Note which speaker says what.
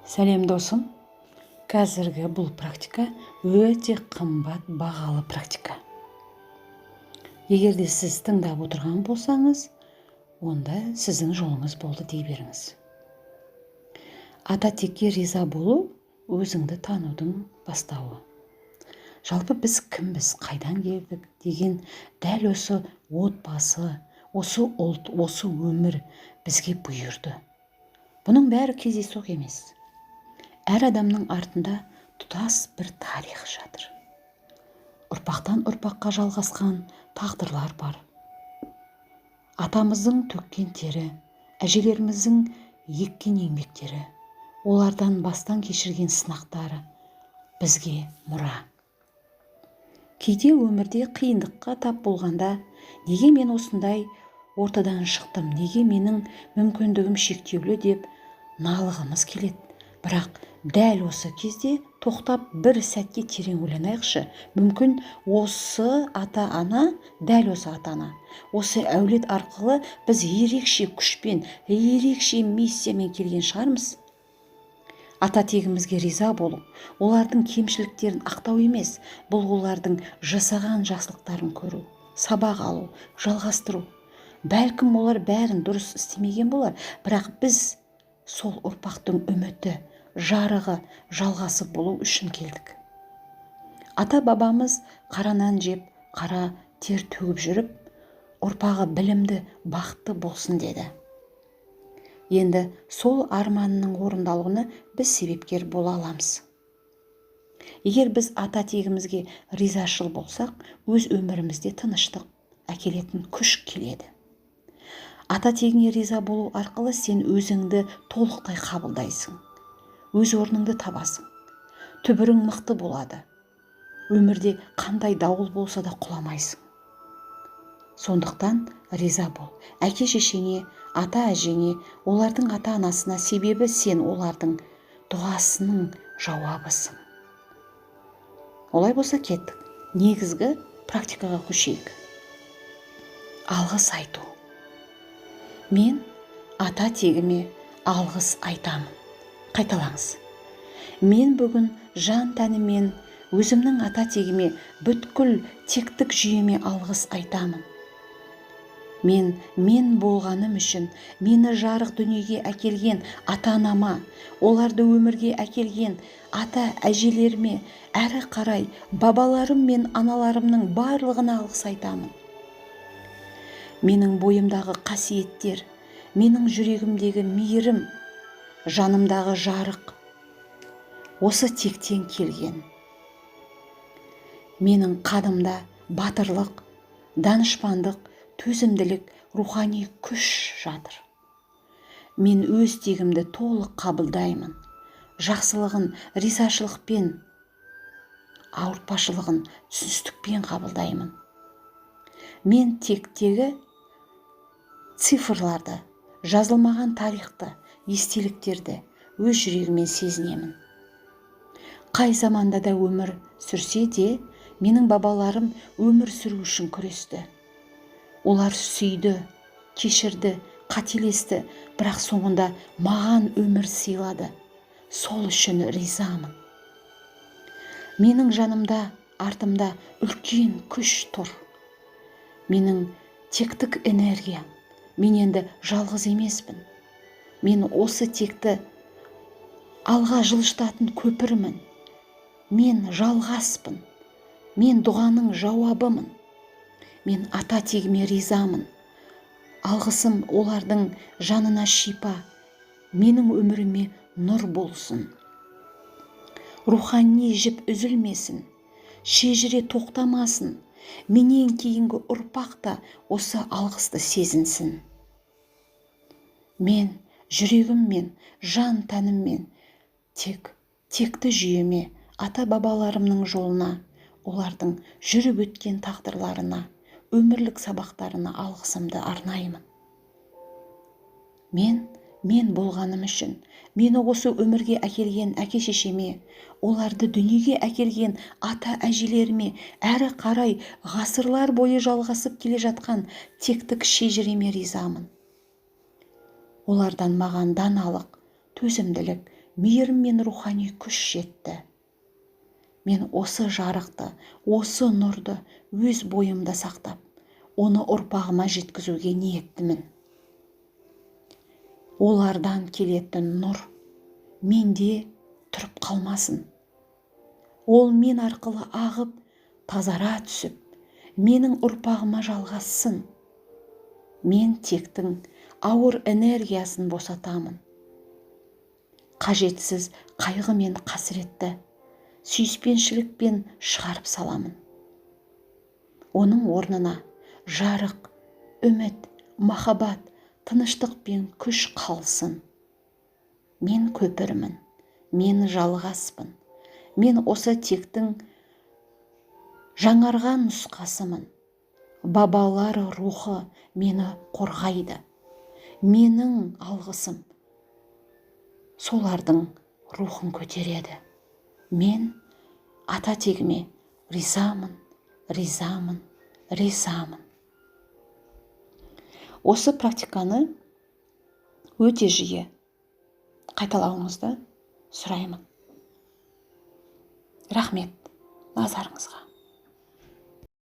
Speaker 1: Сәлем досым. Қазіргі бұл практика өте қымбат бағалы практика. Егер де сіз тыңдап отырған болсаңыз, онда сіздің жолыңыз болды дей беріңіз. Ата текке риза болу өзіңді танудың бастауы. Жалпы біз кімбіз, қайдан келдік деген дәл осы отбасы, осы ұлт, осы өмір бізге бұйырды. Бұның бәрі кездейсоқ емес. Әр адамның артында тұтас бір тарих жатыр. Ұрпақтан ұрпаққа жалғасқан тағдырлар бар. Атамыздың төккен тері, әжелеріміздің еккен еңбектері, олардан бастан кешірген сынақтары бізге мұра. Кейде өмірде қиындыққа тап болғанда, неге мен осындай ортадан шықтым, неге менің мүмкіндігім шектеулі деп налығымыз келеді. Бірақ дәл осы кезде тоқтап бір сәтке терең ойланайықшы. Мүмкін осы ата-ана, дәл осы ата-ана, осы әулет арқылы біз ерекше күшпен, ерекше миссиямен келген шығармыз. Ата тегімізге риза болу, олардың кемшіліктерін ақтау емес, бұл олардың жасаған жақсылықтарын көру, сабақ алу, жалғастыру. Бәлкім олар бәрін дұрыс істемеген болар, бірақ біз сол ұрпақтың үміті, жарығы, жалғасы болу үшін келдік. Ата бабамыз қара нан жеп, қара тер төгіп жүріп, ұрпағы білімді, бақытты болсын деді. Енді сол арманының орындалуына біз себепкер бола аламыз. Егер біз ата тегімізге ризашыл болсақ, өз өмірімізде тыныштық әкелетін күш келеді. Ата тегіңе риза болу арқылы сен өзіңді толықтай қабылдайсың. Өз орныңды табасың. Түбірің мықты болады. Өмірде қандай дауыл болса да құламайсың. Сондықтан риза бол. Әке шешеңе, ата әжеңе, олардың ата анасына, себебі сен олардың дұғасының жауабысың. Олай болса кеттік. Негізгі практикаға көшейік. Алғыс айту. Мен ата тегіме алғыс айтамын. Қайталаңыз. Мен бүгін жан тәнімен өзімнің ата тегіме, бүткіл тектік жүйеме алғыс айтамын. Мен болғаным үшін, мені жарық дүниеге әкелген ата-анама, оларды өмірге әкелген ата әжелеріме, әрі қарай бабаларым мен аналарымның барлығына алғыс айтамын. Менің бойымдағы қасиеттер, менің жүрегімдегі мейірім, жанымдағы жарық, осы тектен келген. Менің қанымда батырлық, данышпандық, төзімділік, рухани күш жатыр. Мен өз тегімді толық қабылдаймын. Жақсылығын ризашылықпен, ауыртпашылығын түсіністікпен қабылдаймын. Мен тектегі цифрларды, жазылмаған тарихты, естеліктерді өз жүрегімен сезінемін. Қай заманда да өмір сүрсе де, менің бабаларым өмір сүру үшін күресті. Олар сүйді, кешірді, қателесті, бірақ соңында маған өмір сыйлады. Сол үшін ризамын. Менің жанымда, артымда үлкен күш тұр. Менің тектік энергия. Мен енді жалғыз емеспін. Мен осы текті алға жылжытатын көпірмін. Мен жалғаспын. Мен дұғаның жауабымын. Мен ата тегіме ризамын. Алғысым олардың жанына шипа, менің өміріме нұр болсын. Рухани жіп үзілмесін, шежіре тоқтамасын. Менен кейінгі ұрпақ та осы алғысты сезінсін. Мен жүрегіммен, жан тәніммен, текті жүйеме, ата бабаларымның жолына, олардың жүріп өткен тағдырларына, өмірлік сабақтарына алғысымды арнаймын. Мен болғаным үшін, мені осы өмірге әкелген әке шешеме, оларды дүниеге әкелген ата әжелеріме, әрі қарай ғасырлар бойы жалғасып келе жатқан тектік шежіреме ризамын. Олардан маған даналық, төзімділік, мейірім мен рухани күш жетті. Мен осы жарықты, осы нұрды өз бойымда сақтап, оны ұрпағыма жеткізуге ниеттімін. Олардан келетін нұр менде тұрып қалмасын. Ол мен арқылы ағып, тазара түсіп, менің ұрпағыма жалғассын. Мен тектің ауыр энергиясын босатамын. Қажетсіз қайғы мен қасіретті сүйіспеншілікпен шығарып саламын. Оның орнына жарық, үміт, махаббат, тыныштық пен күш қалсын. Мен көпірмін, мен жалғаспын. Мен осы тектің жаңарған нұсқасымын. Бабалар рухы мені қорғайды. Менің алғысым солардың рухын көтереді. Мен ата тегіме ризамын, ризамын, ризамын. Осы практиканы өте жиі қайталауыңызды сұраймын. Рахмет назарыңызға.